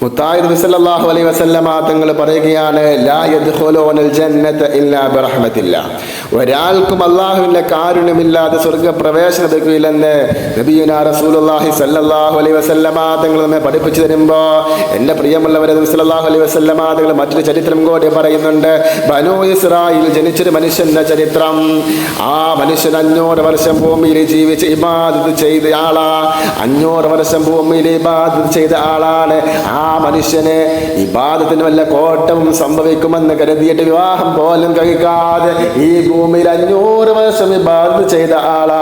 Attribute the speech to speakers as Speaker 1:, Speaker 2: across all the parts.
Speaker 1: മുത്തായി നബി സല്ലല്ലാഹു അലൈഹി വസല്ലമ തങ്ങൾ പറയുകയാണ്, ലാ യദ്ഖുലൂനൽ ജന്നത ഇല്ലാ ബിറഹ്മത്തില്ലാ. ഒരാൾക്കും അല്ലാഹുവിന്റെ കാരുണ്യമില്ലാതെ സ്വർഗ്ഗപ്രവേശനം ലഭിക്കില്ലെന്ന് നബിയുനാ റസൂലുള്ളാഹി സല്ലല്ലാഹു അലൈഹി വസല്ലമ തങ്ങൾ നമ്മെ പഠിപ്പിച്ചു തരുമ്പോൾ, എൻ്റെ പ്രിയമുള്ളവരെ, നബി സല്ലല്ലാഹു അലൈഹി വസല്ലമ തങ്ങൾ മറ്റൊരു ചരിത്രം കൂടി പറയുന്നുണ്ട്. ബനൂ ഇസ്രായേൽ ജനിച്ചൊരു മനുഷ്യന്റെ ചരിത്രം. ആ മനുഷ്യൻ 500 വർഷം ഭൂമിയിൽ ജീവിച്ച് ഇബാദത്ത് ചെയ്ത ആളാ. 500 വർഷം ഭൂമിയിൽ ഇബാദത്ത് ചെയ്ത ആളാണ്. ആ മനുഷ്യന് ഇബാദത്തിന് വല്ല കോട്ടവും സംഭവിക്കുമെന്ന് കരുതിയിട്ട് വിവാഹം പോലും കഴിക്കാതെ ഈ ഭൂമിയിൽ 500 വർഷം ഇബാദത്ത് ചെയ്ത ആളാ.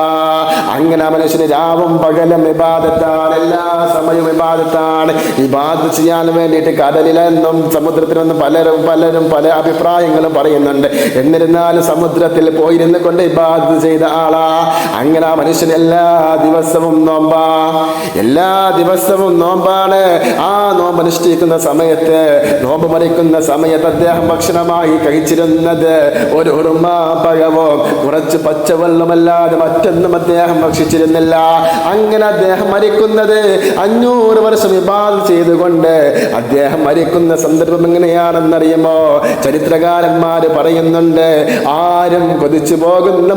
Speaker 1: അങ്ങനെ മനുഷ്യന് രാവും പകലും ഇബാദത്താണ്, എല്ലാ സമയവും ഇബാദത്താണ്. ഇബാദത്ത് ചെയ്യാൻ വേണ്ടിയിട്ട് കടലിലെന്നും സമുദ്രത്തിലെന്നും പലരും പല അഭിപ്രായങ്ങളും പറയുന്നുണ്ട്. എന്നിരുന്നാലും സമുദ്രത്തിൽ പോയിരുന്ന് കൊണ്ട് ഇബാദത്ത് ചെയ്ത ആളാ. അങ്ങനെ ആ മനുഷ്യൻ എല്ലാ ദിവസവും നോമ്പാണ്. ആ നോമ്പ് അനുഷ്ഠിക്കുന്ന സമയത്ത്, നോമ്പ് മരിക്കുന്ന സമയത്ത് അദ്ദേഹം ഭക്ഷണമായി കഴിച്ചിരുന്നത് ഒരു ഉറുമാപ്പഴമോ കുറച്ച് പച്ചവെള്ളമല്ലാതെ മറ്റൊന്നും അദ്ദേഹം ഭക്ഷിച്ചിരുന്നില്ല. അങ്ങനെ അദ്ദേഹം മരിക്കുന്നത് 500 വർഷം ഇബാദത്ത് ചെയ്തുകൊണ്ട് അദ്ദേഹം മരിക്കുന്ന സന്ദർഭം എങ്ങനെയാണെന്നറിയുമോ? ചരിത്രകാരന്മാര് പറയുന്നുണ്ട്, ആരും കൊതിച്ചു പോകുന്ന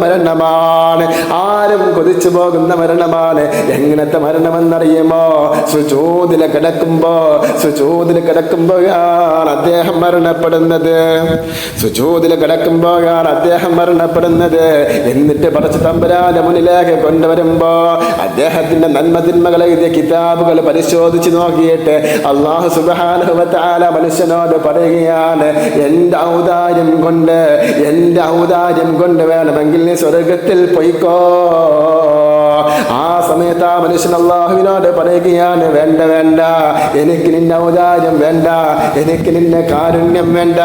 Speaker 1: മരണമാണ്. എങ്ങനത്തെ മരണമെന്നറിയുമോ? സുജൂദിൽ കിടക്കുമ്പോഴാണ് അദ്ദേഹം മരണപ്പെടുന്നത്. എന്നിട്ട് പടച്ച തമ്പുരാന്റെ മുന്നിലേക്ക് കൊണ്ടുവരുമ്പോ അദ്ദേഹത്തിന്റെ നന്മതിന്മകൾ എഴുതിയ കിതാബുകൾ പരിശോധിച്ച് നോക്കിയിട്ട് അല്ലാഹു സുബ്ഹാനഹു വ തആല മനുഷ്യനോട് പറയുകയാണ്, എന്റെ ഔദാര്യം കൊണ്ട് വേണമെങ്കിൽ നീ സ്വർഗത്തിൽ പോയിക്കോ. ആ സമയത്ത് ആ മനുഷ്യൻ അല്ലാഹുവിനോട് പറയുകയാണ്, വേണ്ട, എനിക്ക് നിന്റെ ഔദാര്യം വേണ്ട, എനിക്ക് നിന്റെ കാരുണ്യം വേണ്ട.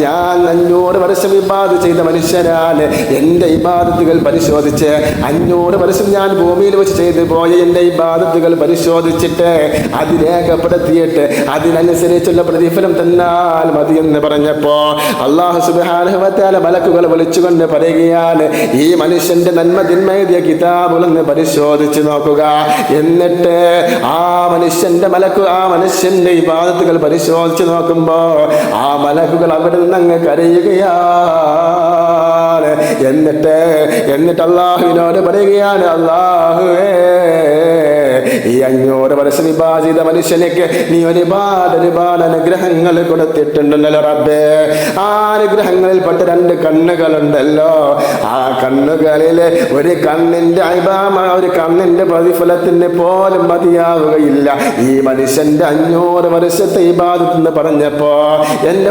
Speaker 1: ഞാൻ 500 വർഷം ഇബാദത്ത് ചെയ്ത മനുഷ്യനാണ്. എൻ്റെ ഇബാദത്തുകൾ പരിശോധിച്ച് 500 വർഷം ഞാൻ ഭൂമിയിൽ വെച്ച് ചെയ്തു പോയ എൻ്റെ ഇബാദത്തുകൾ പരിശോധിച്ചിട്ട് അത് രേഖപ്പെടുത്തിയിട്ട് അതിനനുസരിച്ചുള്ള പ്രതിഫലം തന്നാൽ മതി എന്ന് പറഞ്ഞപ്പോ അല്ലാഹു സുബ്ഹാനഹു വ തആല മലക്കുകൾ വിളിച്ചുകൊണ്ട് പറയുകയാണ്, ഈ മനുഷ്യന്റെ നന്മ തിന്മയെഴുതിയ കിതാബുകളൊന്ന് പരിശോധിച്ച് നോക്കുക. എന്നിട്ട് ആ മനുഷ്യന്റെ ഇബാദത്തുകൾ പരിശോധിച്ച് നോക്കുമ്പോ ആ മലക്കുകൾ അവിടെ നിന്ന് അങ്ങ് കരയുകയാണ്. എന്നിട്ട് അല്ലാഹുവിനോട് പറയുകയാണ്, അല്ലാഹുവേ, ഈ 500 വർഷം ഇബാദത്ത് ചെയ്ത മനുഷ്യനേക്ക് നീ ഒരുപാട് അനുഗ്രഹങ്ങൾ കൊടുത്തിട്ടുണ്ടല്ലോ റബ്ബേ. ആ അനുഗ്രഹങ്ങളിൽപ്പെട്ട 2 കണ്ണുകളുണ്ടല്ലോ. ആ കണ്ണുകളിൽ ഒരു കണ്ണിന്റെ പ്രതിഫലത്തിന് പോലും മതിയാവുകയില്ല. ഈ മനുഷ്യന്റെ 500 വർഷത്തെ ഇബാദത്ത് എന്ന് പറഞ്ഞപ്പോ എൻ്റെ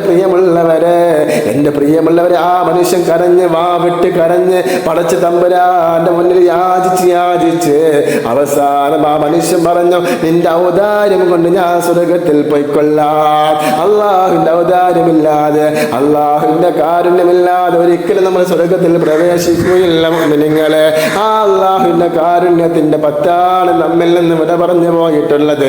Speaker 1: പ്രിയമുള്ളവരെ ആ മനുഷ്യൻ കരഞ്ഞ് പടച്ച തമ്പുരാന്റെ മുന്നിൽ യാചിച്ച് അവസാനം ആ മനുഷ്യൻ പറഞ്ഞു, നിന്റെ ഔദാര്യം കൊണ്ട് ഞാൻ സ്വർഗത്തിൽ പോയിക്കൊള്ളാം. അല്ലാഹുവിന്റെ ഔദാര്യമില്ലാതെ, അല്ലാഹുവിന്റെ കാരുണ്യമില്ലാതെ ഒരിക്കലും നമ്മൾ സ്വർഗത്തിൽ പ്രവേശിക്കുകയില്ല മുഅ്മിനീങ്ങളെ. ആ അല്ലാഹുവിന്റെ കാരുണ്യത്തിന്റെ പത്താണ് നമ്മിൽ നിന്ന് വിട പറഞ്ഞു പോയിട്ടുള്ളത്.